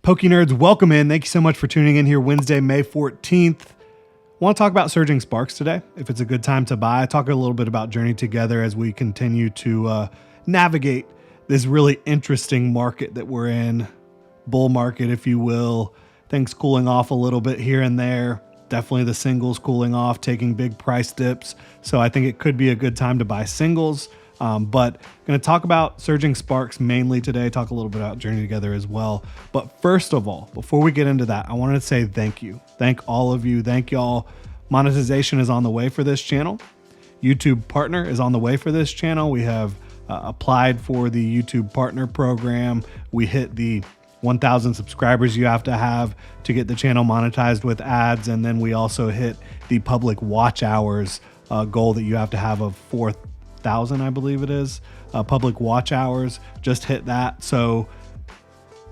Poke Nerds, welcome in. Thank you so much for tuning in here Wednesday, May 14th. I want to talk about Surging Sparks today. If it's a good time to buy, talk a little bit about Journey Together as we continue to navigate this really interesting market that we're in. Bull market, if you will. Things cooling off a little bit here and there. Definitely the singles cooling off, taking big price dips. So I think it could be a good time to buy singles. But going to talk about Surging Sparks mainly today, talk a little bit about Journey Together as well. But first of all, before we get into that, I wanted to say thank you. Thank all of you. Thank y'all. Monetization is on the way for this channel. YouTube Partner is on the way for this channel. We have applied for the YouTube Partner program. We hit the 1,000 subscribers you have to get the channel monetized with ads. And then we also hit the public watch hours goal that you have to have of 4,000, I believe it is, public watch hours. Just hit that. So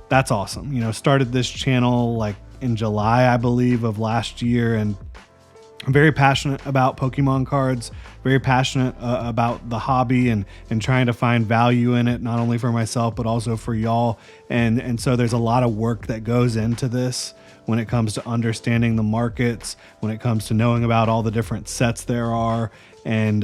that's awesome. You know, started this channel like in July, I believe, of last year. And I'm very passionate about Pokemon cards, very passionate about the hobby and trying to find value in it, not only for myself, but also for y'all. And so there's a lot of work that goes into this when it comes to understanding the markets, when it comes to knowing about all the different sets there are, and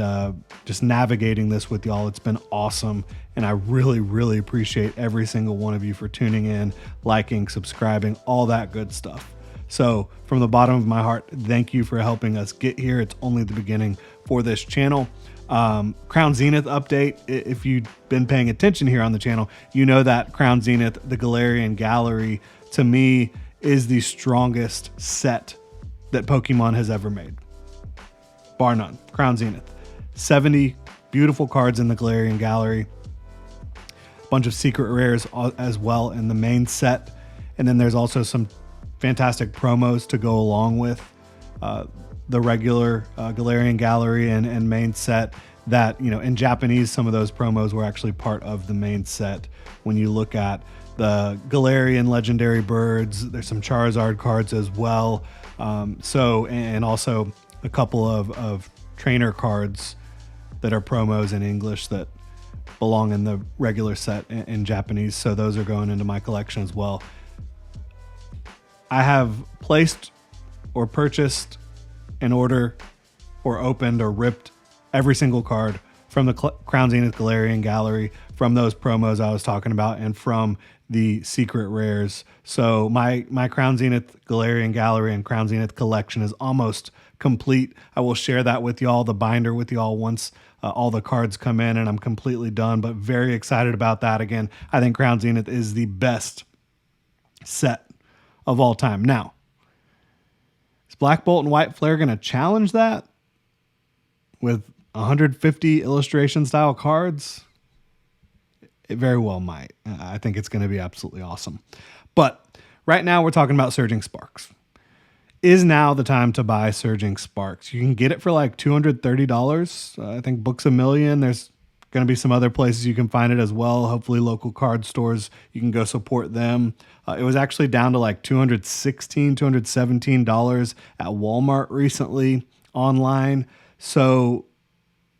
just navigating this with y'all. It's been awesome. And I really, really appreciate every single one of you for tuning in, liking, subscribing, all that good stuff. So from the bottom of my heart, thank you for helping us get here. It's only the beginning for this channel. Crown Zenith update. If you've been paying attention here on the channel, you know that Crown Zenith, the Galarian Gallery, to me is the strongest set that Pokemon has ever made. Bar none. Crown Zenith. 70 beautiful cards in the Galarian Gallery. A bunch of secret rares as well in the main set. And then there's also some fantastic promos to go along with the regular Galarian Gallery and main set that, you know, in Japanese, some of those promos were actually part of the main set. When you look at the Galarian legendary birds, there's some Charizard cards as well. And also a couple of trainer cards that are promos in English that belong in the regular set in Japanese. So those are going into my collection as well. I have placed or purchased an order or opened or ripped every single card from the Crown Zenith Galarian Gallery, from those promos I was talking about, and from the secret rares. So my Crown Zenith Galarian Gallery and Crown Zenith collection is almost complete. I will share that with y'all, the binder with y'all, once all the cards come in and I'm completely done, but very excited about that. Again, I think Crown Zenith is the best set of all time. Now, is Black Bolt and White Flare going to challenge that with 150 illustration style cards? It very well might. I think it's going to be absolutely awesome. But right now we're talking about Surging Sparks. Is now the time to buy Surging Sparks? You can get it for like $230. I think Books A Million. There's going to be some other places you can find it as well. Hopefully local card stores, you can go support them. It was actually down to like $216, $217 at Walmart recently online. So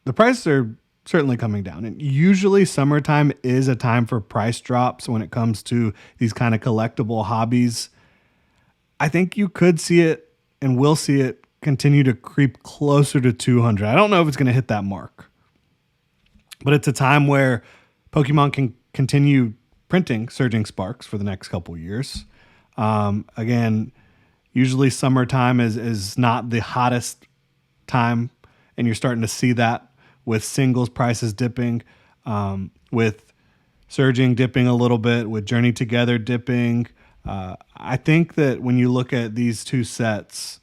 the prices are certainly coming down. And usually summertime is a time for price drops when it comes to these kind of collectible hobbies. I think you could see it and will see it continue to creep closer to 200. I don't know if it's going to hit that mark, but it's a time where Pokemon can continue printing Surging Sparks for the next couple years. Again, usually summertime is not the hottest time, and you're starting to see that with singles prices dipping, with Surging dipping a little bit, with Journey Together dipping. I think that when you look at these two sets,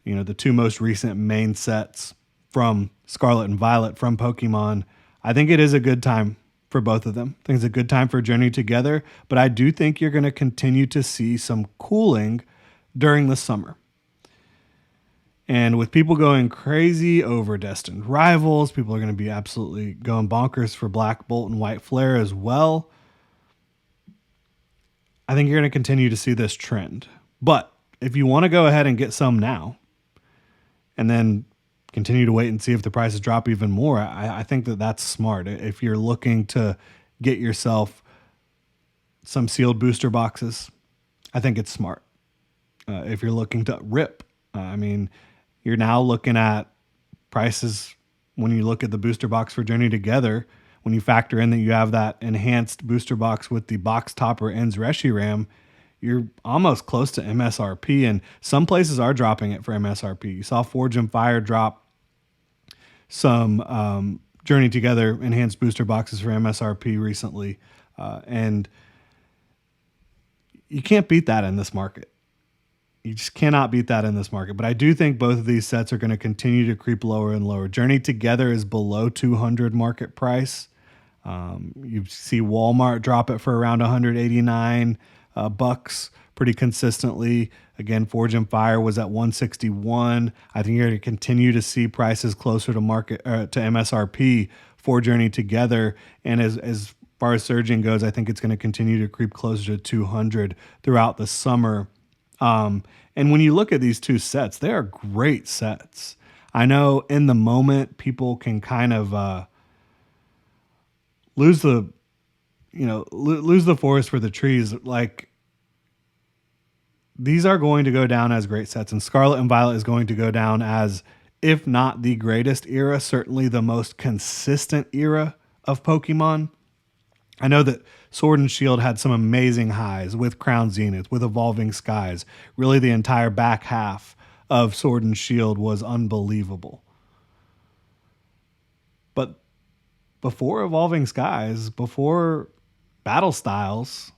you know, the two most recent main sets from Scarlet and Violet from Pokemon, I think it is a good time for both of them. I think it's a good time for Journey Together, but I do think you're going to continue to see some cooling during the summer. And with people going crazy over Destined Rivals, people are going to be absolutely going bonkers for Black Bolt and White Flare as well. I think you're going to continue to see this trend. But if you want to go ahead and get some now and then continue to wait and see if the prices drop even more, I think that that's smart. If you're looking to get yourself some sealed booster boxes, I think it's smart. If you're looking to rip, I mean, you're now looking at prices when you look at the booster box for Journey Together. When you factor in that you have that enhanced booster box with the box topper ends Reshiram, you're almost close to MSRP, and some places are dropping it for MSRP. You saw Forge and Fire drop some Journey Together enhanced booster boxes for MSRP recently, and you can't beat that in this market. You just cannot beat that in this market. But I do think both of these sets are going to continue to creep lower and lower. Journey Together is below 200 market price. You see Walmart drop it for around 189 bucks pretty consistently. Again, Forge and Fire was at 161. I think you're going to continue to see prices closer to market to MSRP for Journey Together. And as far as surging goes, I think it's going to continue to creep closer to 200 throughout the summer. And when you look at these two sets, they are great sets. I know in the moment people can kind of lose the forest for the trees. Like, these are going to go down as great sets, and Scarlet and Violet is going to go down as, if not the greatest era, certainly the most consistent era of Pokemon. I know that Sword and Shield had some amazing highs with Crown Zenith, with Evolving Skies. Really, the entire back half of Sword and Shield was unbelievable. But before Evolving Skies, before Battle Styles,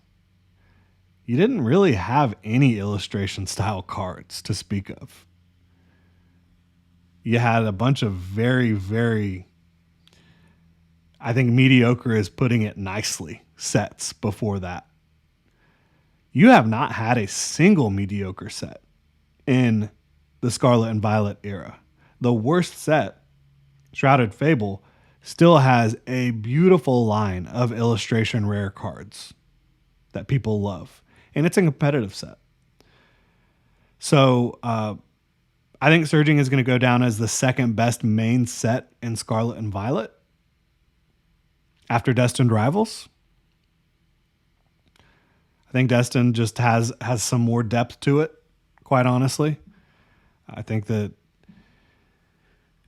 you didn't really have any illustration style cards to speak of. You had a bunch of very, very, I think mediocre is putting it nicely, sets before that. You have not had a single mediocre set in the Scarlet and Violet era. The worst set, Shrouded Fable, still has a beautiful line of illustration rare cards that people love. And it's a competitive set. So I think Surging is going to go down as the second best main set in Scarlet and Violet after Destined Rivals. I think Destined just has some more depth to it, quite honestly. I think that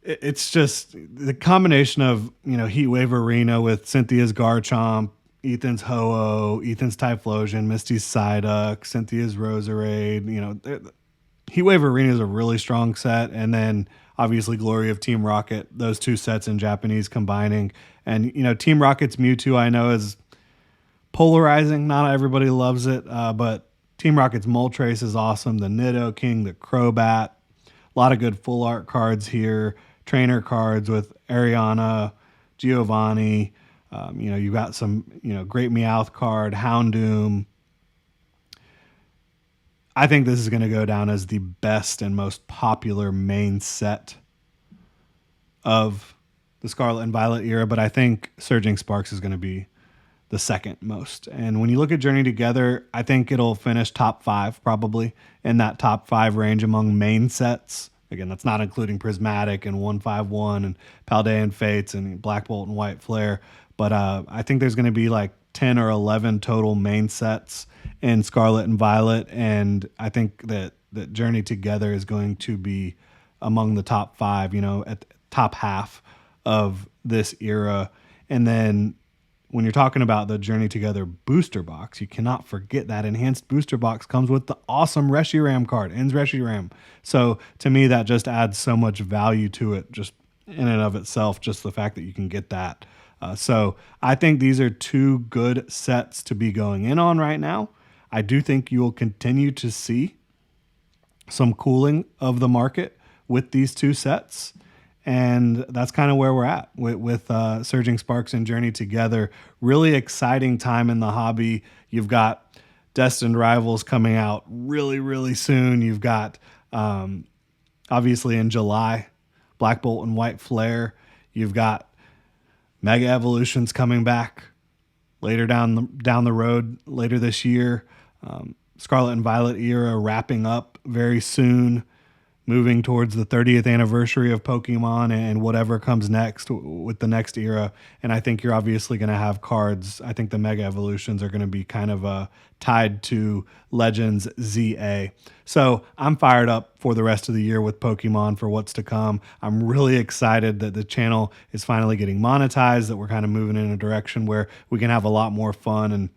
it's just the combination of, Heatwave Arena with Cynthia's Garchomp, Ethan's Ho-Oh, Ethan's Typhlosion, Misty's Psyduck, Cynthia's Roserade. Heatwave Arena is a really strong set. And then obviously Glory of Team Rocket, those two sets in Japanese combining. And, Team Rocket's Mewtwo I know is polarizing. Not everybody loves it, but Team Rocket's Moltres is awesome. The Nidoking, the Crobat, a lot of good full art cards here. Trainer cards with Ariana, Giovanni. You got some, great Meowth card, Houndoom. I think this is going to go down as the best and most popular main set of the Scarlet and Violet era, but I think Surging Sparks is going to be the second most. And when you look at Journey Together, I think it'll finish top 5 probably in that top 5 range among main sets. Again, that's not including Prismatic and 151 and Paldean Fates and Black Bolt and White Flare. But I think there's going to be like 10 or 11 total main sets in Scarlet and Violet. And I think that Journey Together is going to be among the top 5, at the top half of this era. And then when you're talking about the Journey Together booster box, you cannot forget that enhanced booster box comes with the awesome Reshiram card, Ends Reshiram. So to me, that just adds so much value to it, just in and of itself, just the fact that you can get that. So I think these are two good sets to be going in on right now. I do think you will continue to see some cooling of the market with these two sets. And that's kind of where we're at with Surging Sparks and Journey Together. Really exciting time in the hobby. You've got Destined Rivals coming out really, really soon. You've got, obviously in July, Black Bolt and White Flare. You've got Mega Evolutions coming back later down the road later this year. Scarlet and Violet era wrapping up very soon. moving towards the 30th anniversary of Pokemon and whatever comes next with the next era. And I think you're obviously going to have cards. I think the Mega Evolutions are going to be kind of tied to Legends ZA. So I'm fired up for the rest of the year with Pokemon for what's to come. I'm really excited that the channel is finally getting monetized, that we're kind of moving in a direction where we can have a lot more fun. And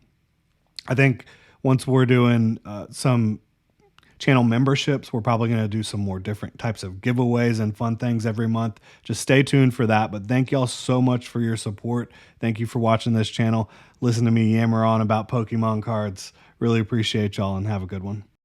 I think once we're doing some channel memberships, we're probably going to do some more different types of giveaways and fun things every month. Just stay tuned for that. But thank y'all so much for your support. Thank you for watching this channel. Listen to me yammer on about Pokemon cards. Really appreciate y'all, and have a good one.